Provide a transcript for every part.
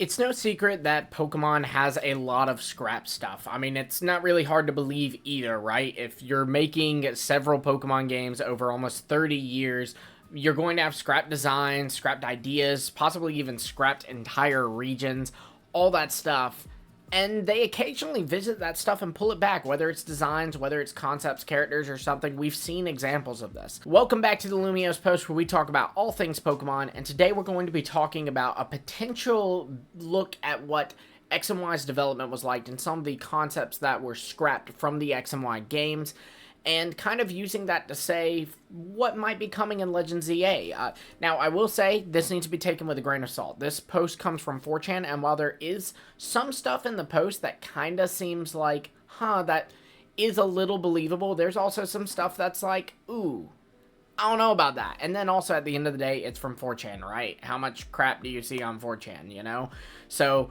It's no secret that Pokemon has a lot of scrap stuff. I mean, it's not really hard to believe either, right? If you're making several Pokemon games over almost 30 years, you're going to have scrapped designs, scrapped ideas, possibly even scrapped entire regions, all that stuff. And they occasionally visit that stuff and pull it back, whether it's designs, whether it's concepts, characters, or something. We've seen examples of this. Welcome back to the Lumiose Post, where we talk about all things Pokemon, and today we're going to be talking about a potential look at what X and Y's development was like and some of the concepts that were scrapped from the X and Y games, and kind of using that to say what might be coming in Legends EA. Now, I will say, this needs to be taken with a grain of salt. This post comes from 4chan, and while there is some stuff in the post that kind of seems like, that is a little believable, there's also some stuff that's like, ooh, I don't know about that. And then also, at the end of the day, it's from 4chan, right? How much crap do you see on 4chan, you know? So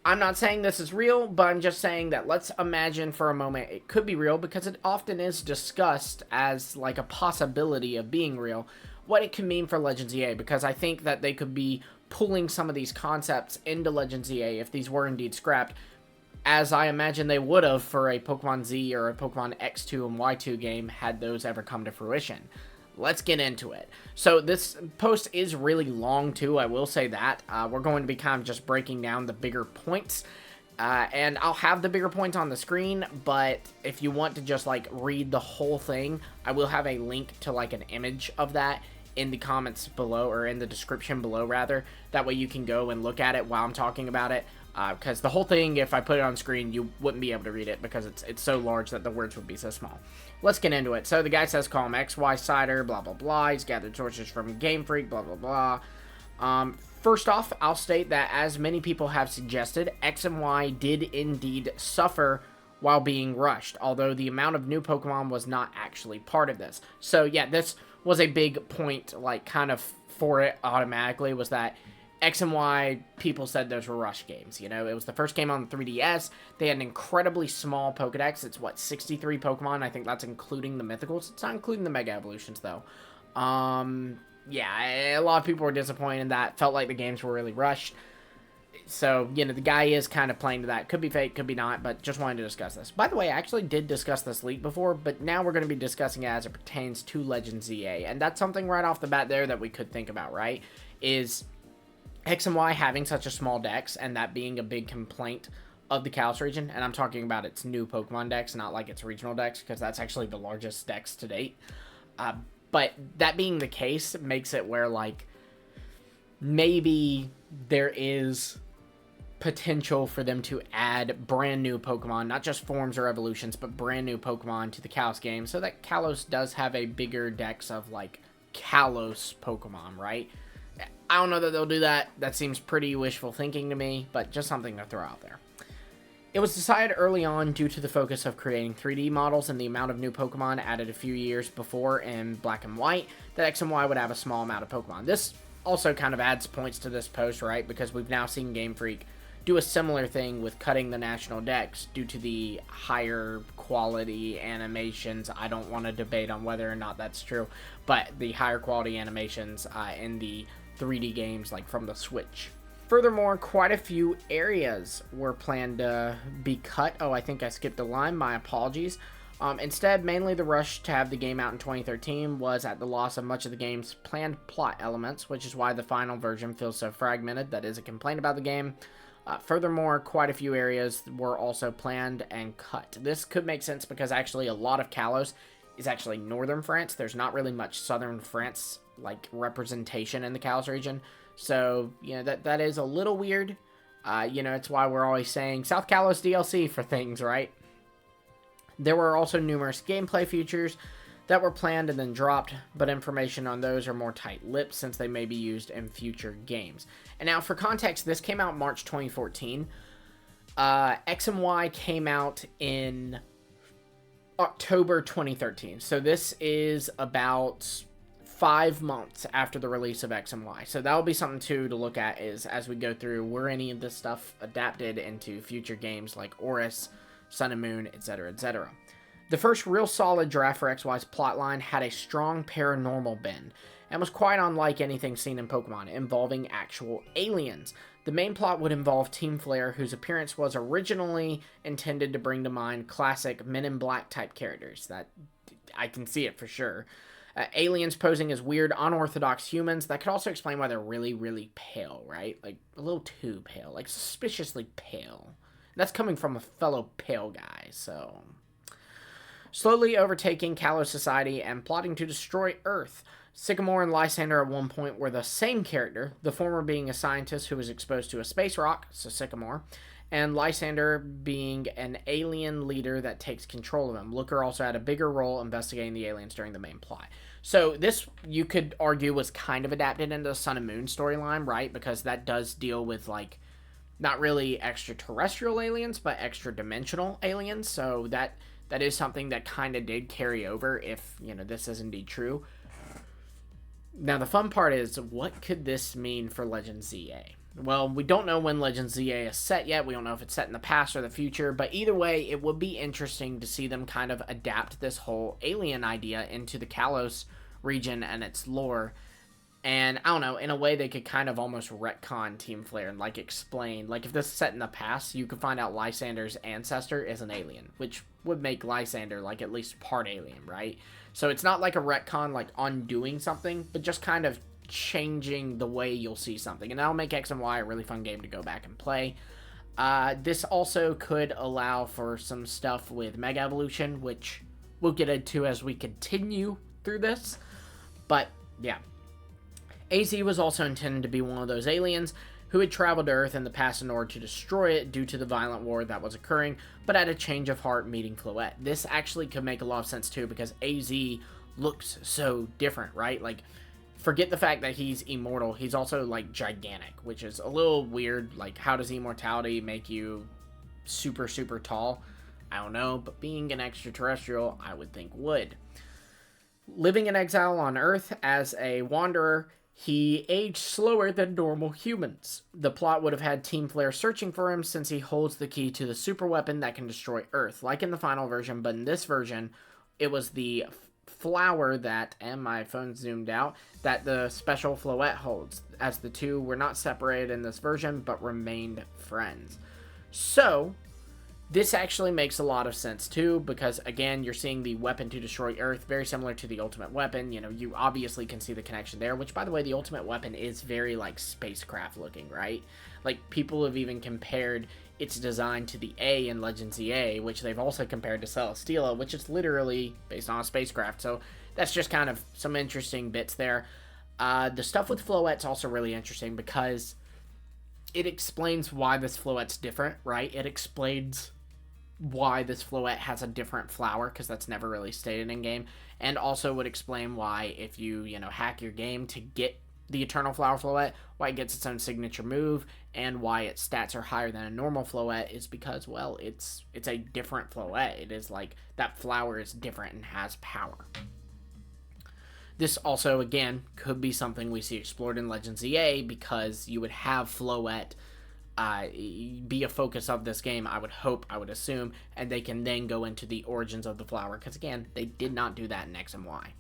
I'm not saying this is real, but I'm just saying that let's imagine for a moment it could be real, because it often is discussed as like a possibility of being real, what it can mean for Legends EA, because I think that they could be pulling some of these concepts into Legends EA if these were indeed scrapped, as I imagine they would have for a Pokemon Z or a Pokemon X2 and Y2 game had those ever come to fruition. Let's get into it. So this post is really long too, I will say that. We're going to be kind of just breaking down the bigger points. And I'll have the bigger points on the screen, but if you want to just like read the whole thing, I will have a link to like an image of that in the comments below, or in the description below rather. That way you can go and look at it while I'm talking about it. Because the whole thing, if I put it on screen, you wouldn't be able to read it because it's so large that the words would be so small. Let's get into it. So the guy says, call him XY Cider, blah, blah, blah. He's gathered sources from GameFreak, blah, blah, blah. First off, I'll state that as many people have suggested, X and Y did indeed suffer while being rushed, although the amount of new Pokemon was not actually part of this. So yeah, this was a big point, like, kind of for it automatically, was that X and Y, people said those were rush games, you know? It was the first game on the 3DS. They had an incredibly small Pokedex. It's, what, 63 Pokemon? I think that's including the mythicals. It's not including the Mega Evolutions, though. Yeah, a lot of people were disappointed in that. Felt like the games were really rushed. So, you know, the guy is kind of playing to that. Could be fake, could be not, but just wanted to discuss this. By the way, I actually did discuss this leak before, but now we're going to be discussing it as it pertains to Legends EA. And that's something right off the bat there that we could think about, right? Is X and Y having such a small dex, and that being a big complaint of the Kalos region, and I'm talking about its new Pokemon dex, not like its regional dex, because that's actually the largest dex to date. But that being the case makes it where, like, maybe there is potential for them to add brand new Pokemon, not just forms or evolutions, but brand new Pokemon to the Kalos game, so that Kalos does have a bigger dex of, like, Kalos Pokemon, right? I don't know that they'll do that. That seems pretty wishful thinking to me, but just something to throw out there. It was decided early on, due to the focus of creating 3D models and the amount of new Pokemon added a few years before in Black and White, that X and Y would have a small amount of Pokemon. This also kind of adds points to this post, right? Because we've now seen GameFreak do a similar thing with cutting the national dex due to the higher quality animations. I don't want to debate on whether or not that's true, but the higher quality animations in the 3D games, like from the Switch. Furthermore, quite a few areas were planned to be cut. Oh, I think I skipped a line. My apologies. Instead, mainly the rush to have the game out in 2013 was at the loss of much of the game's planned plot elements, which is why the final version feels so fragmented. That is a complaint about the game. Furthermore, quite a few areas were also planned and cut. This could make sense because actually a lot of Kalos is actually northern France. There's not really much southern France, like, representation in the Kalos region. So, you know, that is a little weird. You know, it's why we're always saying South Kalos DLC for things, right? There were also numerous gameplay features that were planned and then dropped, but information on those are more tight-lipped since they may be used in future games. And now, for context, this came out March 2014. X and Y came out in October 2013. So this is about 5 months after the release of X and Y. So that'll be something too to look at, is as we go through, were any of this stuff adapted into future games like Oris, Sun and Moon, etc., etc. The first real solid draft for XY's plotline had a strong paranormal bend, and was quite unlike anything seen in Pokemon, involving actual aliens. The main plot would involve Team Flare, whose appearance was originally intended to bring to mind classic Men in Black type characters. That I can see it for sure. Aliens posing as weird, unorthodox humans. That could also explain why they're really, really pale, right? Like, a little too pale. Like, suspiciously pale. That's coming from a fellow pale guy, so... Slowly overtaking Kalos society and plotting to destroy Earth. Sycamore and Lysander at one point were the same character, the former being a scientist who was exposed to a space rock, so Sycamore, and Lysander being an alien leader that takes control of him. Looker also had a bigger role investigating the aliens during the main plot. So this, you could argue, was kind of adapted into the Sun and Moon storyline, right? Because that does deal with, like, not really extraterrestrial aliens, but extra-dimensional aliens. So that is something that kind of did carry over if, this is indeed true. Now, the fun part is, what could this mean for Legend ZA? Well, we don't know when Legend ZA is set yet. We don't know if it's set in the past or the future. But either way, it would be interesting to see them kind of adapt this whole alien idea into the Kalos region and its lore. And, I don't know, in a way they could kind of almost retcon Team Flare and, like, explain. Like, if this is set in the past, you could find out Lysander's ancestor is an alien, which would make Lysander, like, at least part alien, right? So it's not like a retcon, like, undoing something, but just kind of changing the way you'll see something. And that'll make X and Y a really fun game to go back and play. This also could allow for some stuff with Mega Evolution, which we'll get into as we continue through this. But, yeah. AZ was also intended to be one of those aliens who had traveled to Earth in the past in order to destroy it due to the violent war that was occurring, but had a change of heart meeting Floette. This actually could make a lot of sense too, because AZ looks so different, right? Like, forget the fact that he's immortal, he's also, like, gigantic, which is a little weird. Like, how does immortality make you super, super tall? I don't know, but being an extraterrestrial, I would think would. Living in exile on Earth as a wanderer, he aged slower than normal humans. The plot would have had Team Flare searching for him since he holds the key to the super weapon that can destroy Earth, like in the final version, but in this version, it was the flower that, and my phone zoomed out, that the special Floette holds, as the two were not separated in this version, but remained friends. So, this actually makes a lot of sense too, because again, you're seeing the weapon to destroy Earth, very similar to the ultimate weapon. You obviously can see the connection there, which, by the way, the ultimate weapon is very, like, spacecraft looking, right? Like, people have even compared its design to the A in Legends EA, which they've also compared to Celesteela, which is literally based on a spacecraft. So that's just kind of some interesting bits there. The stuff with Floette's also really interesting because it explains why this Floette's different, right? It explains why this Floette has a different flower, because that's never really stated in game, and also would explain why if you hack your game to get the Eternal Flower Floette, why it gets its own signature move, and why its stats are higher than a normal Floette is because, well, it's a different Floette. It is like, that flower is different and has power. This also, again, could be something we see explored in Legends EA, because you would have Floette be a focus of this game, I would hope, I would assume, and they can then go into the origins of the flower, because again, they did not do that in X and Y.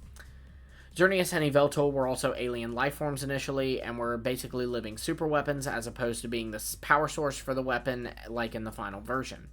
Xerneas and Yveltal were also alien life forms initially, and were basically living super weapons, as opposed to being the power source for the weapon, like in the final version.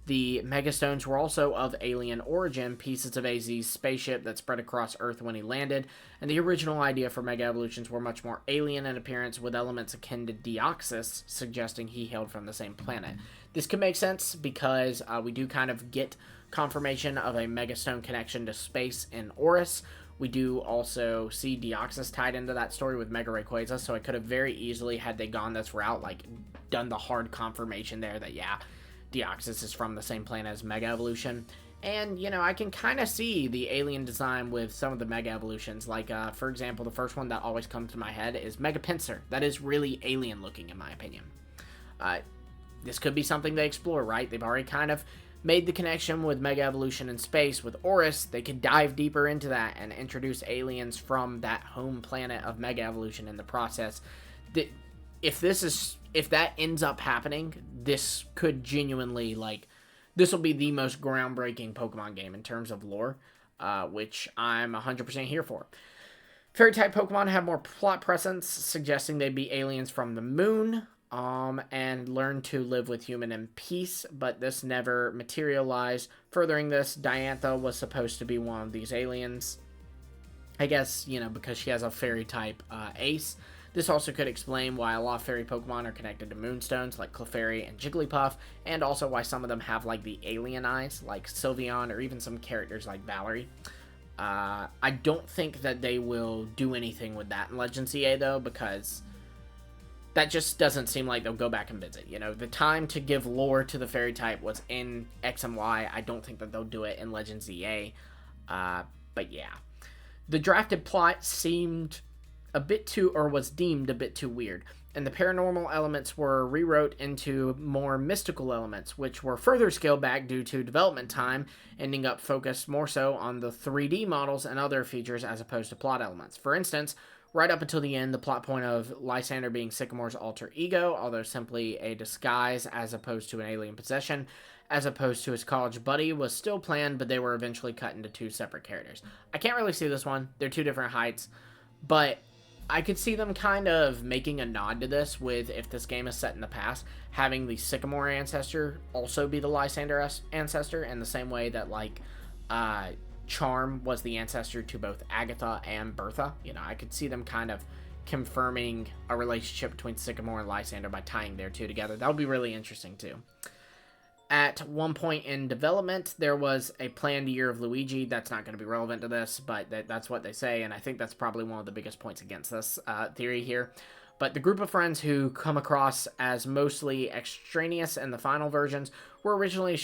The Megastones were also of alien origin, pieces of AZ's spaceship that spread across Earth when he landed, and the original idea for Mega Evolutions were much more alien in appearance, with elements akin to Deoxys, suggesting he hailed from the same planet. This could make sense because we do kind of get confirmation of a Megastone connection to space in Oris. We do also see Deoxys tied into that story with Mega Rayquaza, so it could have very easily, had they gone this route, like, done the hard confirmation there that, yeah, Deoxys is from the same planet as Mega Evolution. And, I can kind of see the alien design with some of the Mega Evolutions. Like, for example, the first one that always comes to my head is Mega Pinsir. That is really alien looking, in my opinion. This could be something they explore, right? They've already kind of made the connection with Mega Evolution in space. With Oris, they could dive deeper into that and introduce aliens from that home planet of Mega Evolution in the process. If that ends up happening, this could genuinely, like, this will be the most groundbreaking Pokemon game in terms of lore, which I'm 100% here for. Fairy-type Pokemon have more plot presence, suggesting they'd be aliens from the moon. and learn to live with human in peace, but this never materialized. Furthering this, Diantha was supposed to be one of these aliens. I guess, because she has a fairy type ace. This also could explain why a lot of fairy Pokemon are connected to Moonstones, like Clefairy and Jigglypuff, and also why some of them have, like, the alien eyes, like Sylveon, or even some characters like Valerie. I don't think that they will do anything with that in Legends EA, though, because that just doesn't seem like they'll go back and visit. The time to give lore to the fairy type was in X and Y. I don't think that they'll do it in Legends EA. But yeah. The drafted plot seemed was deemed a bit too weird, and the paranormal elements were rewrote into more mystical elements, which were further scaled back due to development time, ending up focused more so on the 3D models and other features as opposed to plot elements. For instance, right up until the end, the plot point of Lysander being Sycamore's alter ego, although simply a disguise as opposed to an alien possession, as opposed to his college buddy, was still planned, but they were eventually cut into two separate characters. I can't really see this one. They're two different heights, but I could see them kind of making a nod to this with, if this game is set in the past, having the Sycamore ancestor also be the Lysander ancestor, in the same way that, like, Charm was the ancestor to both Agatha and Bertha. I could see them kind of confirming a relationship between Sycamore and Lysander by tying their two together. That would be really interesting, too. At one point in development, there was a planned year of Luigi. That's not going to be relevant to this, but that's what they say, and I think that's probably one of the biggest points against this theory here. But the group of friends who come across as mostly extraneous in the final versions were originally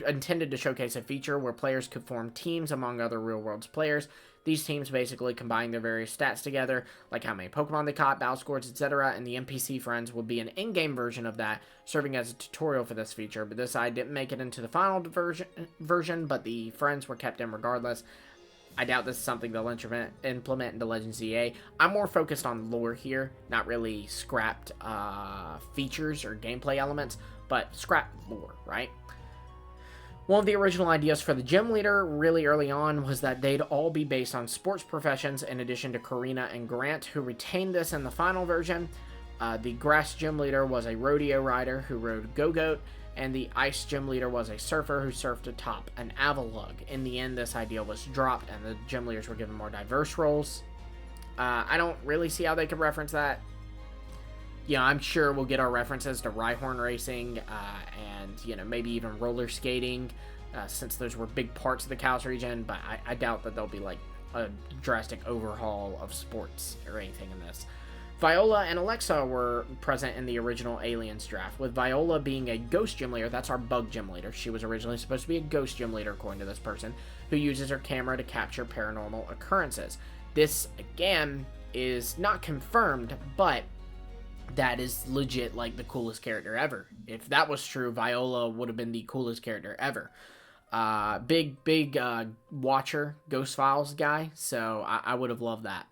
intended to showcase a feature where players could form teams among other real-world players. These teams basically combine their various stats together, like how many Pokemon they caught, battle scores, etc., and the NPC friends would be an in-game version of that, serving as a tutorial for this feature. But this didn't make it into the final version, but the friends were kept in regardless. I doubt this is something they'll implement into Legends EA. I'm more focused on lore here, not really scrapped features or gameplay elements, but scrapped lore, right? One of the original ideas for the gym leader really early on was that they'd all be based on sports professions, in addition to Karina and Grant, who retained this in the final version. The grass gym leader was a rodeo rider who rode Go-Goat, and the ice gym leader was a surfer who surfed atop an Avalugg. In the end, this idea was dropped, and the gym leaders were given more diverse roles. I don't really see how they could reference that. I'm sure we'll get our references to Rhyhorn racing and, maybe even roller skating, since those were big parts of the Kalos region, but I doubt that there'll be, like, a drastic overhaul of sports or anything in this. Viola and Alexa were present in the original Aliens draft, with Viola being a ghost gym leader. That's our bug gym leader. She was originally supposed to be a ghost gym leader, according to this person, who uses her camera to capture paranormal occurrences. This, again, is not confirmed, but that is legit, like, the coolest character ever. If that was true, Viola would have been the coolest character ever. Big watcher, Ghost Files guy, so I would have loved that.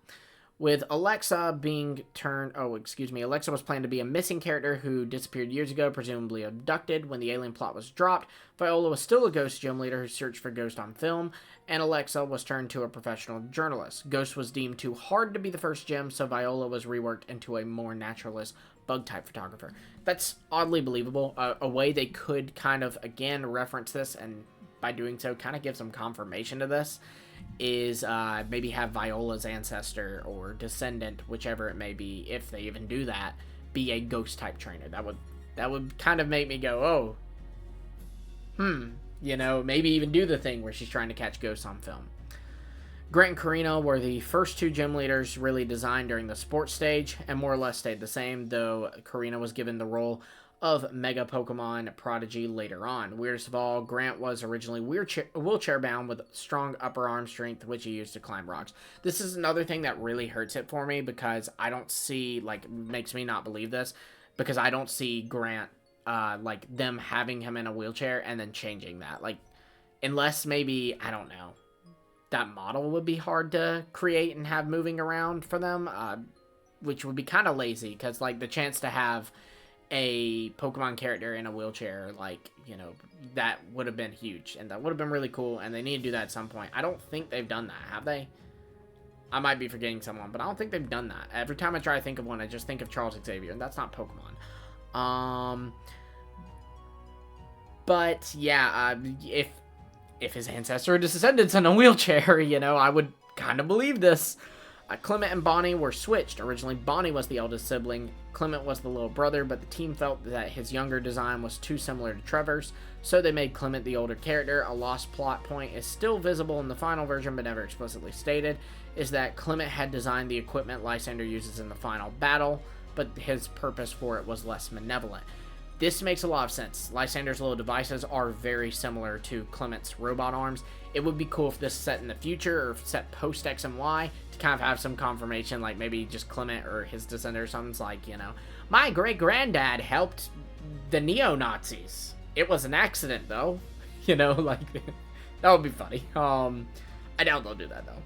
With Alexa Alexa was planned to be a missing character who disappeared years ago, presumably abducted when the alien plot was dropped. Viola was still a ghost gym leader who searched for Ghost on film, and Alexa was turned to a professional journalist. Ghost was deemed too hard to be the first gym, so Viola was reworked into a more naturalist bug-type photographer. That's oddly believable. A way they could kind of, again, reference this, and by doing so, kind of give some confirmation to this, is maybe have Viola's ancestor or descendant, whichever it may be, if they even do that, be a ghost type trainer. That would kind of make me go, maybe even do the thing where she's trying to catch ghosts on film. Grant and Karina were the first two gym leaders really designed during the sports stage, and more or less stayed the same, though Karina was given the role of Mega Pokemon Prodigy later on. Weirdest of all, Grant was originally wheelchair bound with strong upper arm strength, which he used to climb rocks. This is another thing that really hurts it for me, because I don't see, makes me not believe this, because I don't see Grant, them having him in a wheelchair and then changing that. Unless maybe, I don't know, that model would be hard to create and have moving around for them, which would be kind of lazy, because, the chance to have a Pokemon character in a wheelchair, that would have been huge, and that would have been really cool, and they need to do that at some point. I don't think they've done that, have they? I might be forgetting someone, but I don't think they've done that. Every time I try to think of one, I just think of Charles Xavier, and that's not Pokemon. But yeah, if his ancestor or descendants in a wheelchair, you know, I would kind of believe this. Clement and Bonnie were switched. Originally, Bonnie was the eldest sibling. Clement was the little brother, but the team felt that his younger design was too similar to Trevor's, so they made Clement the older character. A lost plot point is still visible in the final version, but never explicitly stated, is that Clement had designed the equipment Lysander uses in the final battle, but his purpose for it was less malevolent. This makes a lot of sense. Lysander's little devices are very similar to Clement's robot arms. It would be cool if this set in the future or set post X and Y to kind of have some confirmation, like maybe just Clement or his descendant or something's like, you know, my great-granddad helped the neo-Nazis. It was an accident, though. You know, like, that would be funny. I doubt they'll do that, though.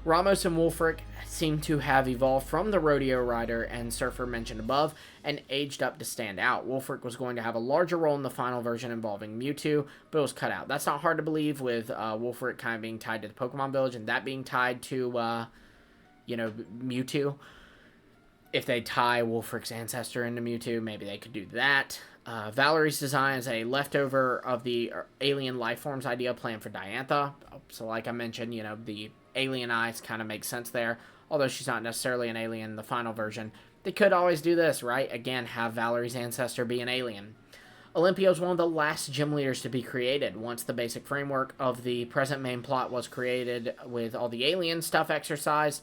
Ramos and Wulfric seem to have evolved from the rodeo rider and surfer mentioned above and aged up to stand out. Wulfric was going to have a larger role in the final version involving Mewtwo, but it was cut out. That's not hard to believe with Wulfric kind of being tied to the Pokemon Village and that being tied to, you know, Mewtwo. If they tie Wulfric's ancestor into Mewtwo, maybe they could do that. Valerie's design is a leftover of the alien life forms idea planned for Diantha. So like I mentioned, you know, the alien eyes kind of make sense there. Although she's not necessarily an alien in the final version. They could always do this, right? Again, have Valerie's ancestor be an alien. Olympia is one of the last gym leaders to be created. Once the basic framework of the present main plot was created with all the alien stuff exercised,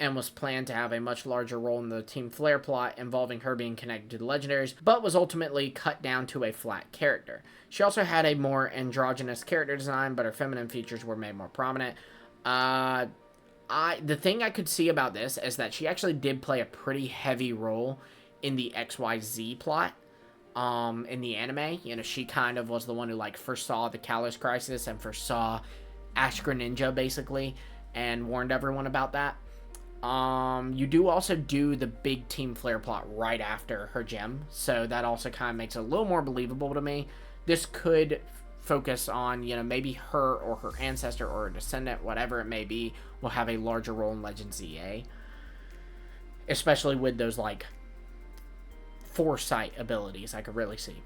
and was planned to have a much larger role in the Team Flare plot involving her being connected to the legendaries, but was ultimately cut down to a flat character. She also had a more androgynous character design, but her feminine features were made more prominent. The thing I could see about this is that she actually did play a pretty heavy role in the XYZ plot. In the anime, you know, she kind of was the one who, like, first saw the Kalos Crisis and first saw Ash Greninja, basically, and warned everyone about that. You do also do the big Team Flare plot right after her gem, so that also kind of makes it a little more believable to me. This could focus on, you know, maybe her or her ancestor or a descendant, whatever it may be, will have a larger role in Legends EA. Especially with those, like, foresight abilities I could really see.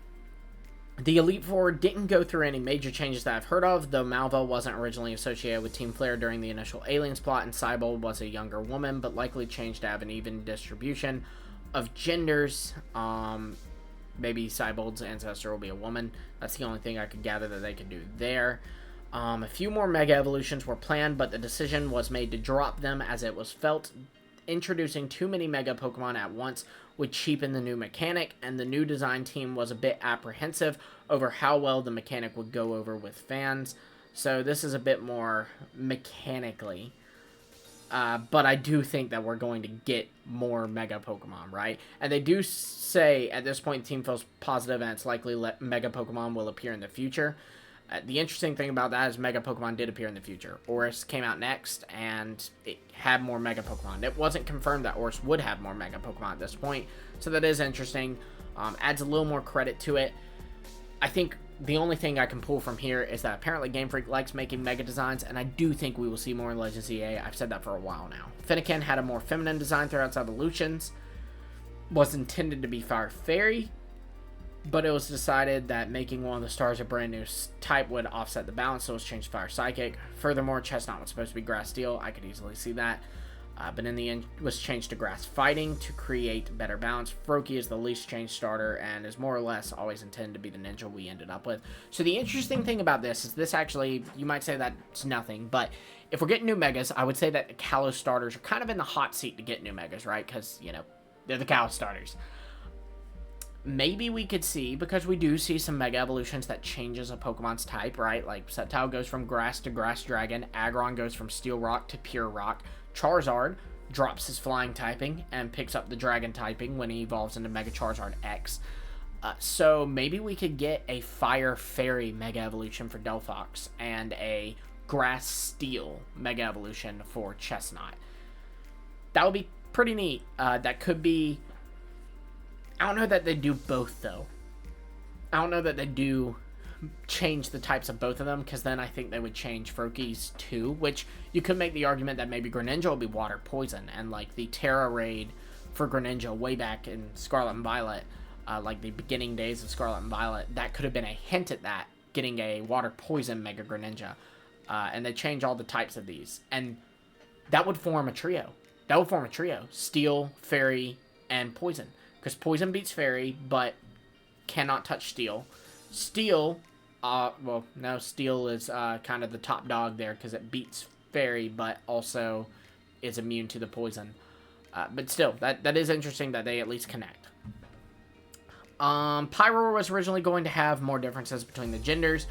The Elite Four didn't go through any major changes that I've heard of, though Malva wasn't originally associated with Team Flare during the initial Aliens plot, and Cybold was a younger woman, but likely changed to have an even distribution of genders. Maybe Cybold's ancestor will be a woman. That's the only thing I could gather that they could do there. A few more Mega Evolutions were planned, but the decision was made to drop them as it was felt introducing too many Mega Pokemon at once would cheapen the new mechanic, and the new design team was a bit apprehensive over how well the mechanic would go over with fans. So this is a bit more mechanically. But I do think that we're going to get more Mega Pokemon, right? And they do say at this point the team feels positive and it's likely Mega Pokemon will appear in the future. The interesting thing about that is Mega Pokemon did appear in the future. Oris came out next, and it had more Mega Pokemon. It wasn't confirmed that Oris would have more Mega Pokemon at this point, so that is interesting. Adds a little more credit to it. I think the only thing I can pull from here is that apparently Game Freak likes making Mega designs, and I do think we will see more in Legends EA. I've said that for a while now. Fennekin had a more feminine design throughout its evolutions. Was intended to be Fire Fairy, but it was decided that making one of the stars a brand new type would offset the balance, so it was changed to Fire Psychic. Furthermore, Chestnut was supposed to be Grass Steel. I could easily see that. But in the end, it was changed to Grass Fighting to create better balance. Froakie is the least changed starter and is more or less always intended to be the ninja we ended up with. So the interesting thing about this is this actually, you might say that's nothing, but if we're getting new Megas, I would say that the Kalos starters are kind of in the hot seat to get new Megas, right? Because, you know, they're the Kalos starters. Maybe we could see, because we do see some Mega Evolutions that changes a Pokemon's type, right? Like, Sceptile goes from Grass to Grass Dragon, Aggron goes from Steel Rock to Pure Rock, Charizard drops his Flying typing and picks up the Dragon typing when he evolves into Mega Charizard X. So maybe we could get a Fire Fairy Mega Evolution for Delphox and a Grass Steel Mega Evolution for Chestnut. That would be pretty neat. That could be... I don't know that they do both, though. I don't know that they do change the types of both of them, because then I think they would change Froakie's too, which you could make the argument that maybe Greninja will be water poison, and like the Terra raid for Greninja way back in Scarlet and Violet, like the beginning days of Scarlet and Violet, that could have been a hint at that, getting a water poison Mega Greninja, and they change all the types of these, and that would form a trio. That would form a trio: Steel, Fairy, and Poison, because Poison beats Fairy, but cannot touch Steel. Steel, well, no, Steel is kind of the top dog there because it beats Fairy, but also is immune to the poison. But still, that is interesting that they at least connect. Pyroar was originally going to have more differences between the genders,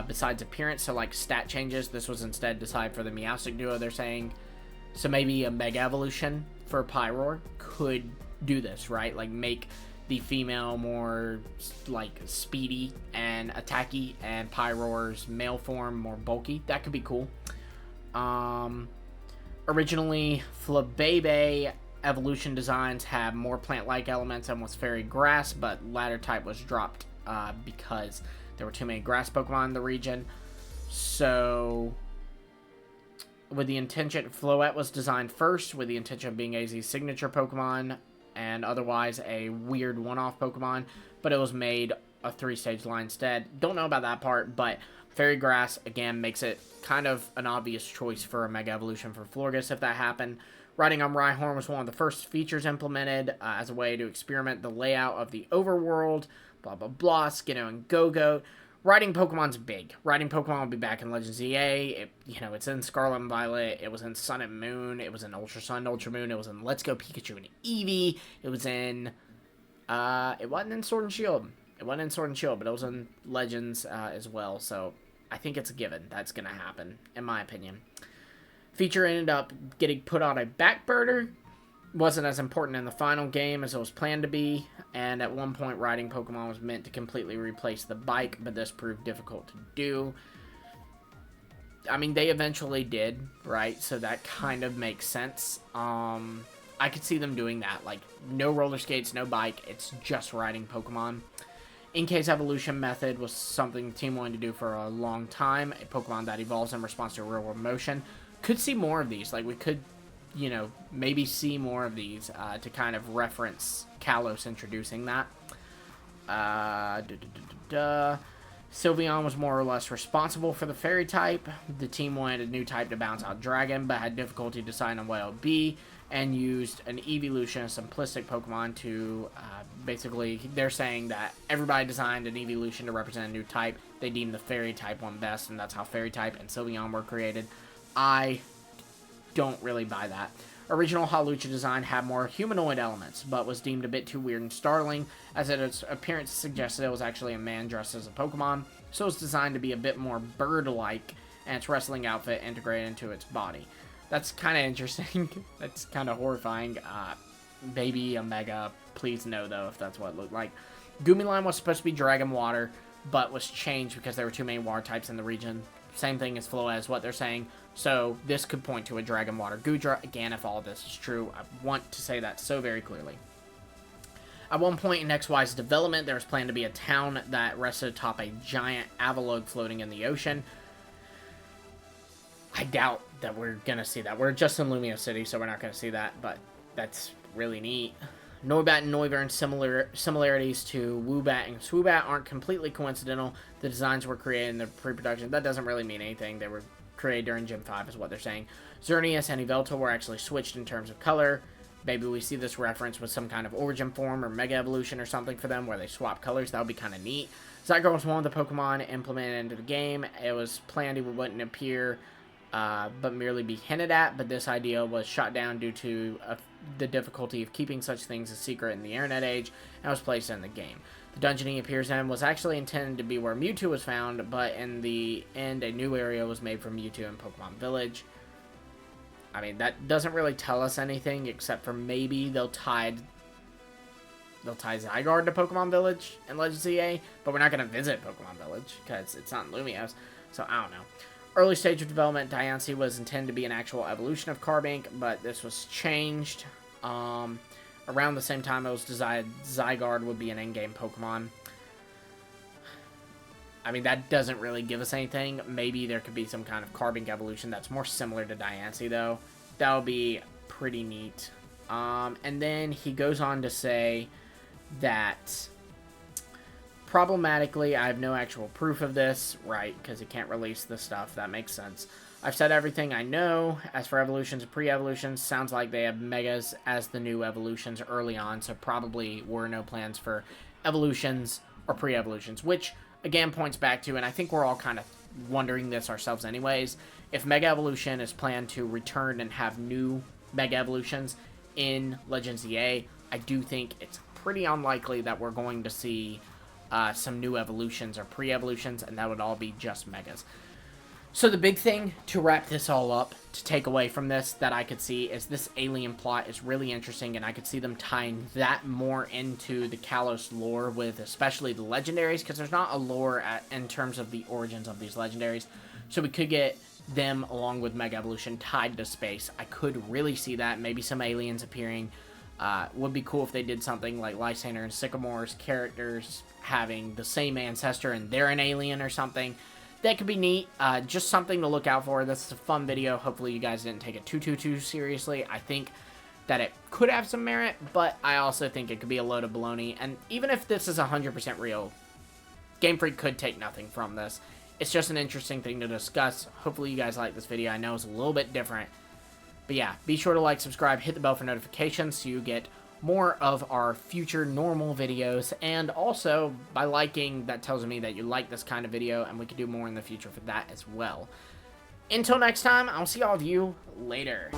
besides appearance, so like stat changes. This was instead decided for the Meowstic duo, they're saying. So maybe a Mega Evolution for Pyroar could do this, right? Like make the female more like speedy and attacky, and Pyroar's male form more bulky. That could be cool. Originally, Flabebe evolution designs had more plant-like elements and was fairy grass, but ladder type was dropped because there were too many grass Pokemon in the region. So with the intention, Floette was designed first with the intention of being AZ's signature Pokemon, and otherwise a weird one-off Pokemon, but it was made a 3-stage line instead. Don't know about that part, but Fairy Grass, again, makes it kind of an obvious choice for a Mega Evolution for Florges if that happened. Riding on Rhyhorn was one of the first features implemented as a way to experiment the layout of the overworld, blah, blah, blah, Skiddo and Go-Goat. Riding Pokemon's big. Riding Pokemon will be back in Legends EA. It's in Scarlet and Violet. It was in Sun and Moon. It was in Ultra Sun, Ultra Moon. It was in Let's Go Pikachu and Eevee. It was in, it wasn't in Sword and Shield. It wasn't in Sword and Shield, but it was in Legends as well. So I think it's a given. That's going to happen, in my opinion. Feature ended up getting put on a back burner. Wasn't as important in the final game as it was planned to be, and at one point riding Pokemon was meant to completely replace the bike, but this proved difficult to do. I mean, they eventually did, right? So that kind of makes sense. I could see them doing that, like no roller skates, no bike, it's just riding Pokemon. In-case evolution method was something the team wanted to do for a long time, a Pokemon that evolves in response to real-world motion. Could see more of these, like we could, maybe see more of these to kind of reference Kalos introducing that. Sylveon was more or less responsible for the Fairy type. The team wanted a new type to bounce out Dragon, but had difficulty deciding on what it would be, and used an Evolution, a simplistic Pokemon, to basically, they're saying that everybody designed an Evolution to represent a new type. They deemed the Fairy type one best, and that's how Fairy type and Sylveon were created. I don't really buy that. Original Hawlucha design had more humanoid elements, but was deemed a bit too weird and startling, as its appearance suggested it was actually a man dressed as a Pokemon, so it was designed to be a bit more bird-like, and its wrestling outfit integrated into its body. That's kind of interesting. That's kind of horrifying. Baby Omega, please no, though, if that's what it looked like. Gumiline was supposed to be Dragon Water, but was changed because there were too many water types in the region. Same thing as Floette, what they're saying. So this could point to a Dragon Water Gudra. Again, if all of this is true, I want to say that so very clearly. At one point in XY's development, there was planned to be a town that rested atop a giant Avalugg floating in the ocean. I doubt that we're going to see that. We're just in Lumio City, so we're not going to see that, but that's really neat. Noibat and Noivern similarities to Woobat and Swoobat aren't completely coincidental. The designs were created in the pre-production. That doesn't really mean anything. They were created during Gen 5 is what they're saying. Xerneas and Yveltal were actually switched in terms of color. Maybe we see this reference with some kind of origin form or Mega Evolution or something for them where they swap colors. That would be kind of neat. Zygarde was one of the Pokemon implemented into the game. It was planned it wouldn't appear, but merely be hinted at, but this idea was shot down due to the difficulty of keeping such things a secret in the internet age, and was placed in the game. The dungeon he appears in was actually intended to be where Mewtwo was found, but in the end, a new area was made for Mewtwo in Pokemon Village. I mean, that doesn't really tell us anything, except for maybe they'll tie Zygarde to Pokemon Village in Legends EA, but we're not going to visit Pokemon Village, because it's not in Lumiose, so I don't know. Early stage of development, Diancie was intended to be an actual evolution of Carbink, but this was changed. Around the same time it was decided Zygarde would be an in-game Pokemon. I mean, that doesn't really give us anything. Maybe there could be some kind of carbon evolution that's more similar to Diancie, though. That would be pretty neat. And then he goes on to say that problematically, I have no actual proof of this, right, because he can't release the stuff. That makes sense. I've said everything I know. As for evolutions and pre-evolutions, sounds like they have megas as the new evolutions early on, so probably were no plans for evolutions or pre-evolutions, which again points back to, and I think we're all kind of wondering this ourselves anyways, if Mega Evolution is planned to return and have new Mega Evolutions in Legends EA, I do think it's pretty unlikely that we're going to see some new evolutions or pre-evolutions, and that would all be just Megas. So the big thing to wrap this all up, to take away from this, that I could see is this alien plot is really interesting, and I could see them tying that more into the Kalos lore with especially the legendaries, because there's not a lore in terms of the origins of these legendaries. So we could get them along with Mega Evolution tied to space. I could really see that. Maybe some aliens appearing. Would be cool if they did something like Lysander and Sycamore's characters having the same ancestor and they're an alien or something. That could be neat. Just something to look out for. This is a fun video. Hopefully you guys didn't take it too seriously. I think that it could have some merit, but I also think it could be a load of baloney. And even if this is 100% real, GameFreak could take nothing from this. It's just an interesting thing to discuss. Hopefully you guys like this video. I know it's a little bit different. But yeah, be sure to like, subscribe, hit the bell for notifications so you get more of our future normal videos. And also, by liking, that tells me that you like this kind of video, and we can do more in the future for that as well. Until next time, I'll see all of you later.